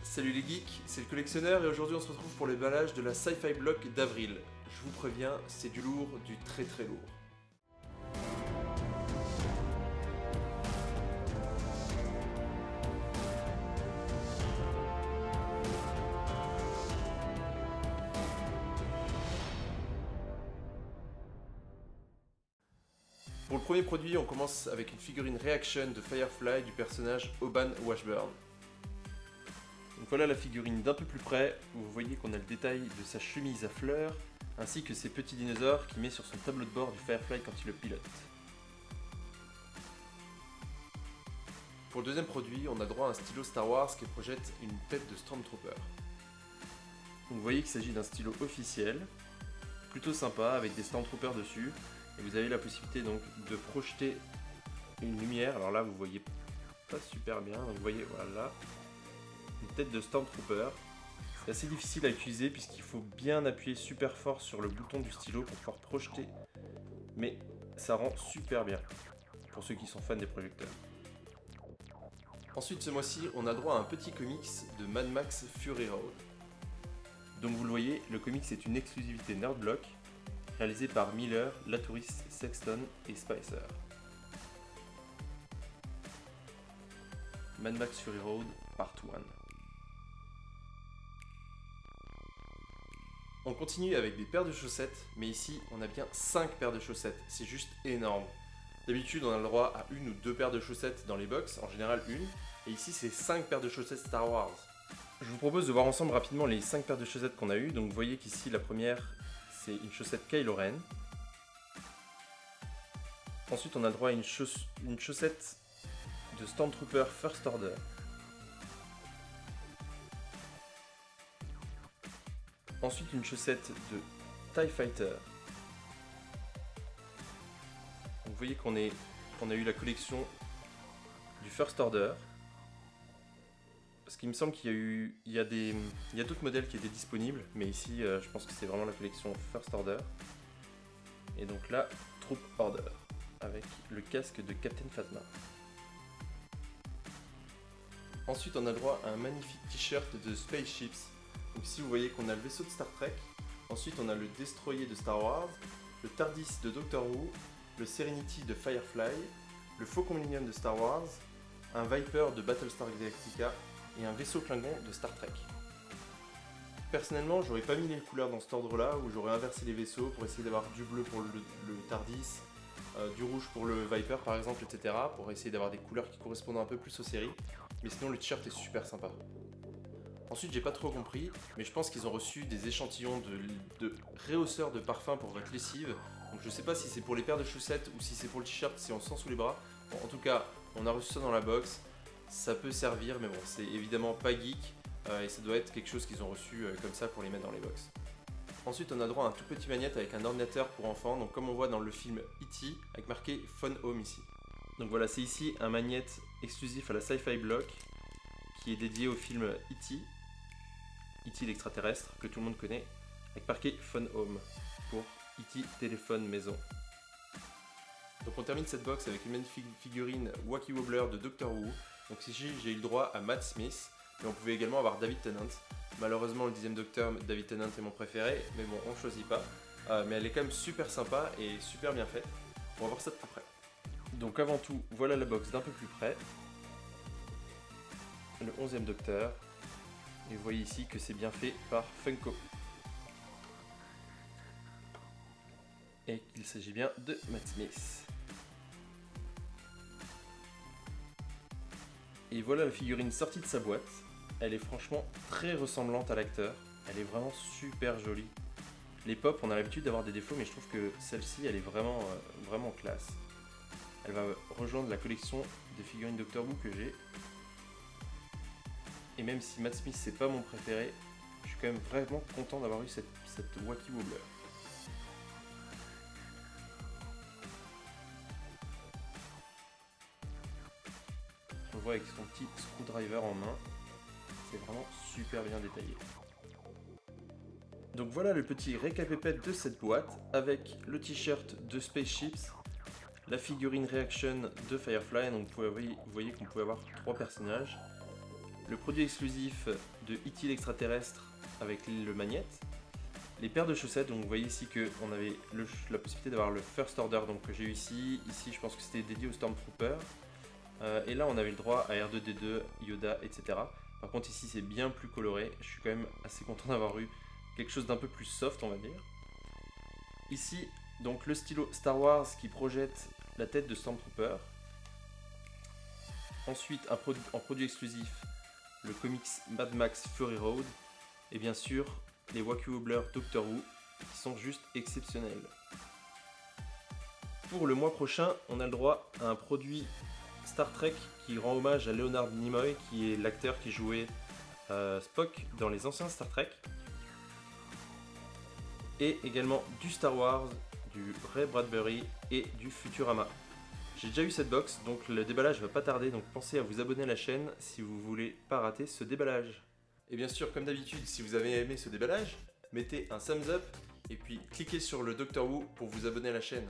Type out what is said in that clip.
Salut les geeks, c'est le collectionneur et aujourd'hui on se retrouve pour le déballage de la Sci-Fi Block d'avril. Je vous préviens, c'est du lourd, du très très lourd. Pour le premier produit, on commence avec une figurine Reaction de Firefly du personnage Oban Washburn. Donc voilà la figurine d'un peu plus près, où vous voyez qu'on a le détail de sa chemise à fleurs, ainsi que ses petits dinosaures qu'il met sur son tableau de bord du Firefly quand il le pilote. Pour le deuxième produit, on a droit à un stylo Star Wars qui projette une tête de Stormtrooper. Donc vous voyez qu'il s'agit d'un stylo officiel, plutôt sympa, avec des Stormtroopers dessus, et vous avez la possibilité donc de projeter une lumière. Alors là vous voyez pas super bien, donc vous voyez voilà, une tête de Stormtrooper. C'est assez difficile à utiliser puisqu'il faut bien appuyer super fort sur le bouton du stylo pour pouvoir projeter, mais ça rend super bien pour ceux qui sont fans des projecteurs. Ensuite ce mois-ci on a droit à un petit comics de Mad Max Fury Road. Donc vous le voyez, le comics est une exclusivité Nerdblock, réalisé par Miller, Latouris, Sexton et Spicer. Mad Max Fury Road Part 1. On continue avec des paires de chaussettes, mais ici on a bien 5 paires de chaussettes, c'est juste énorme. D'habitude on a le droit à une ou deux paires de chaussettes dans les box, en général une, et ici c'est 5 paires de chaussettes Star Wars. Je vous propose de voir ensemble rapidement les 5 paires de chaussettes qu'on a eues. Donc vous voyez qu'ici la première c'est une chaussette Kylo Ren. Ensuite on a le droit à une chaussette de Stormtrooper First Order. Ensuite une chaussette de TIE Fighter. Donc, vous voyez qu'on a eu la collection du First Order. Parce qu'il me semble qu'il y a d'autres modèles qui étaient disponibles, mais ici je pense que c'est vraiment la collection First Order. Et donc là, Troop Order, avec le casque de Captain Phasma. Ensuite on a droit à un magnifique t-shirt de Spaceships. Donc ici vous voyez qu'on a le vaisseau de Star Trek, ensuite on a le Destroyer de Star Wars, le TARDIS de Doctor Who, le Serenity de Firefly, le Faucon Millennium de Star Wars, un Viper de Battlestar Galactica et un vaisseau Klingon de Star Trek. Personnellement, j'aurais pas mis les couleurs dans cet ordre-là, où j'aurais inversé les vaisseaux pour essayer d'avoir du bleu pour le TARDIS, du rouge pour le Viper par exemple, etc. pour essayer d'avoir des couleurs qui correspondent un peu plus aux séries. Mais sinon le t-shirt est super sympa. Ensuite j'ai pas trop compris, mais je pense qu'ils ont reçu des échantillons de réhausseurs de parfum pour votre lessive. Donc je sais pas si c'est pour les paires de chaussettes ou si c'est pour le t-shirt si on sent sous les bras. Bon, en tout cas, on a reçu ça dans la box. Ça peut servir, mais bon, c'est évidemment pas geek et ça doit être quelque chose qu'ils ont reçu comme ça pour les mettre dans les box. Ensuite, on a droit à un tout petit magnète avec un ordinateur pour enfants, donc comme on voit dans le film E.T. avec marqué Phone Home ici. Donc voilà, c'est ici un magnète exclusif à la Sci-Fi Block qui est dédié au film E.T. E.T. l'extraterrestre que tout le monde connaît, avec marqué Phone Home pour E.T. téléphone maison. Donc on termine cette box avec une magnifique figurine Wacky Wobbler de Doctor Who. Donc ici j'ai eu le droit à Matt Smith, mais on pouvait également avoir David Tennant. Malheureusement le 10e Docteur, David Tennant est mon préféré, mais bon on choisit pas. Mais elle est quand même super sympa et super bien faite. On va voir ça de plus près. Donc avant tout, voilà la box d'un peu plus près. Le 11e Docteur. Et vous voyez ici que c'est bien fait par Funko. Et qu'il s'agit bien de Matt Smith. Et voilà la figurine sortie de sa boîte. Elle est franchement très ressemblante à l'acteur. Elle est vraiment super jolie. Les pop, on a l'habitude d'avoir des défauts, mais je trouve que celle-ci, elle est vraiment, vraiment classe. Elle va rejoindre la collection des figurines Doctor Who que j'ai. Et même si Matt Smith c'est pas mon préféré, je suis quand même vraiment content d'avoir eu cette Wacky Wobbler. On le voit avec son petit screwdriver en main. C'est vraiment super bien détaillé. Donc voilà le petit récapépète de cette boîte avec le t-shirt de Spaceships, la figurine Reaction de Firefly. Donc vous voyez qu'on pouvait avoir 3 personnages. le produit exclusif de E.T. l'extraterrestre avec le magnète, les paires de chaussettes. Donc vous voyez ici qu'on avait la possibilité d'avoir le First Order donc, que j'ai eu ici. Ici je pense que c'était dédié aux Stormtroopers. Et là on avait le droit à R2-D2, Yoda, etc. Par contre ici c'est bien plus coloré. Je suis quand même assez content d'avoir eu quelque chose d'un peu plus soft on va dire. Ici donc le stylo Star Wars qui projette la tête de Stormtrooper. Ensuite en produit exclusif le comics Mad Max Fury Road. Et bien sûr les Wacky Wobbler Doctor Who qui sont juste exceptionnels. Pour le mois prochain on a le droit à un produit Star Trek qui rend hommage à Leonard Nimoy qui est l'acteur qui jouait Spock dans les anciens Star Trek. Et également du Star Wars, du Ray Bradbury et du Futurama. J'ai déjà eu cette box, donc le déballage va pas tarder, donc pensez à vous abonner à la chaîne si vous voulez pas rater ce déballage. Et bien sûr, comme d'habitude, si vous avez aimé ce déballage, mettez un thumbs up et puis cliquez sur le Doctor Who pour vous abonner à la chaîne.